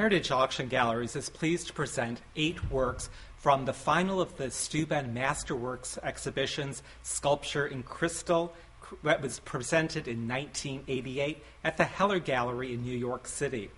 Heritage Auction Galleries is pleased to present 8 works from the final of the Steuben Masterworks exhibition's Sculpture in Crystal that was presented in 1988 at the Heller Gallery in New York City.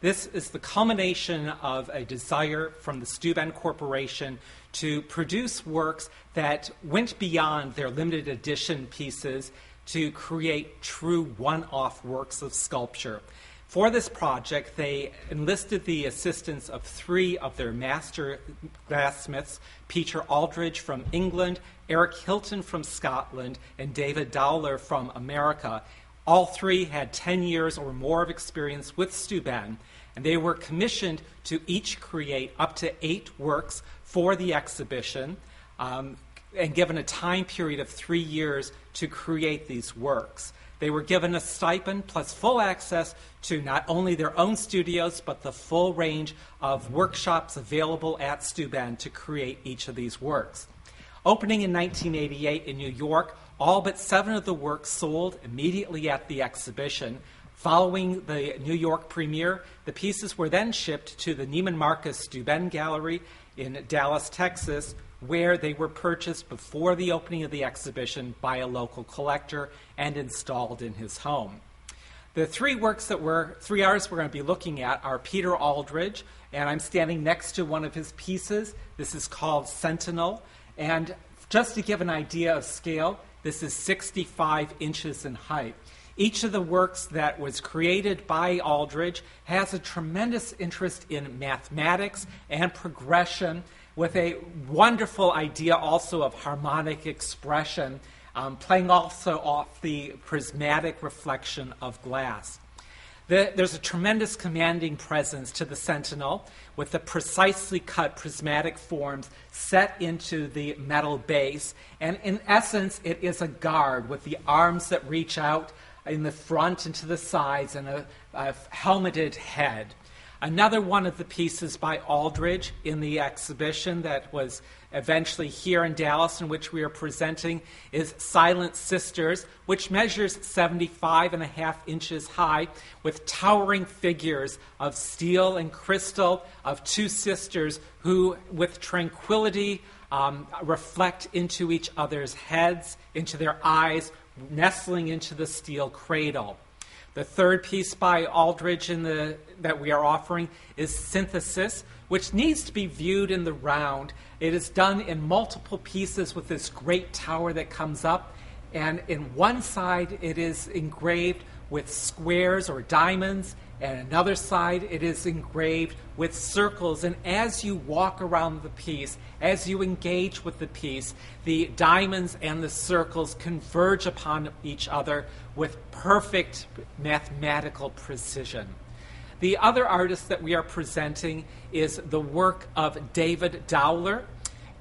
This is the culmination of a desire from the Steuben Corporation to produce works that went beyond their limited edition pieces to create true one-off works of sculpture. For this project, they enlisted the assistance of 3 of their master glassmiths, Peter Aldridge from England, Eric Hilton from Scotland, and David Dowler from America. All 3 had 10 years or more of experience with Steuben, and they were commissioned to each create up to 8 works for the exhibition, and given a time period of 3 years to create these works. They were given a stipend plus full access to not only their own studios, but the full range of workshops available at Steuben to create each of these works. Opening in 1988 in New York, all but 7 of the works sold immediately at the exhibition. Following the New York premiere, the pieces were then shipped to the Neiman Marcus Steuben Gallery in Dallas, Texas, where they were purchased before the opening of the exhibition by a local collector and installed in his home. The 3 artists we're going to be looking at are Peter Aldridge, and I'm standing next to one of his pieces. This is called Sentinel, and just to give an idea of scale, this is 65 inches in height. Each of the works that was created by Aldridge has a tremendous interest in mathematics and progression, with a wonderful idea also of harmonic expression, playing also off the prismatic reflection of glass. There's a tremendous commanding presence to the Sentinel, with the precisely cut prismatic forms set into the metal base. And in essence, it is a guard with the arms that reach out in the front and to the sides and a helmeted head. Another one of the pieces by Aldridge in the exhibition that was eventually here in Dallas, in which we are presenting, is Silent Sisters, which measures 75.5 inches high, with towering figures of steel and crystal of 2 sisters who, with tranquility, reflect into each other's heads, into their eyes, nestling into the steel cradle. The 3rd piece by Aldridge that we are offering is Synthesis, which needs to be viewed in the round. It is done in multiple pieces with this great tower that comes up, and in one side it is engraved with squares or diamonds, and another side it is engraved with circles. And as you walk around the piece, as you engage with the piece, the diamonds and the circles converge upon each other with perfect mathematical precision. The other artist that we are presenting is the work of David Dowler,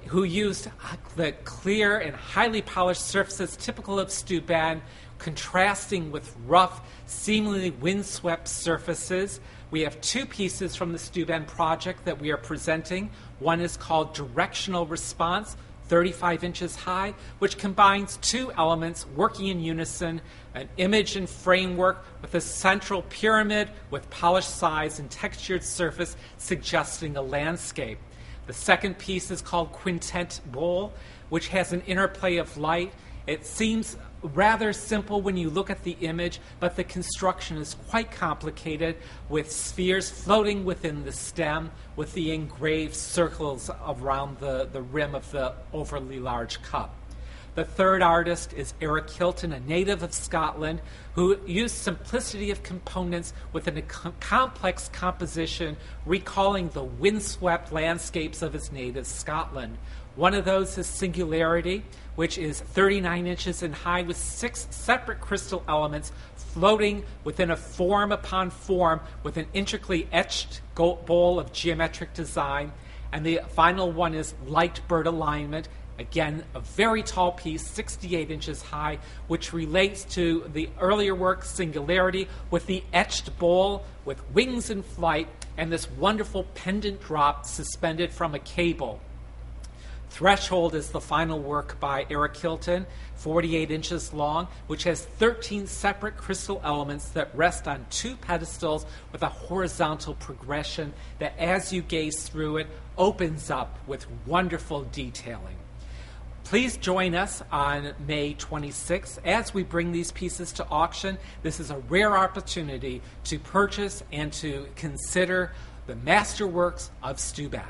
who used the clear and highly polished surfaces typical of Steuben, contrasting with rough, seemingly windswept surfaces. We have 2 pieces from the Steuben project that we are presenting. One is called Directional Response, 35 inches high, which combines 2 elements working in unison, an image and framework with a central pyramid with polished sides and textured surface suggesting a landscape. The second piece is called Quintet Bowl, which has an interplay of light. It seems rather simple when you look at the image, but the construction is quite complicated, with spheres floating within the stem with the engraved circles around the rim of the overly large cup. The 3rd artist is Eric Hilton, a native of Scotland, who used simplicity of components within a complex composition, recalling the windswept landscapes of his native Scotland. One of those is Singularity, which is 39 inches in height, with 6 separate crystal elements floating within a form upon form with an intricately etched bowl of geometric design. And the final one is Light Bird Alignment, again, a very tall piece, 68 inches high, which relates to the earlier work, Singularity, with the etched bowl with wings in flight and this wonderful pendant drop suspended from a cable. Threshold is the final work by Eric Hilton, 48 inches long, which has 13 separate crystal elements that rest on 2 pedestals with a horizontal progression that, as you gaze through it, opens up with wonderful detailing. Please join us on May 26th as we bring these pieces to auction. This is a rare opportunity to purchase and to consider the masterworks of Steuben.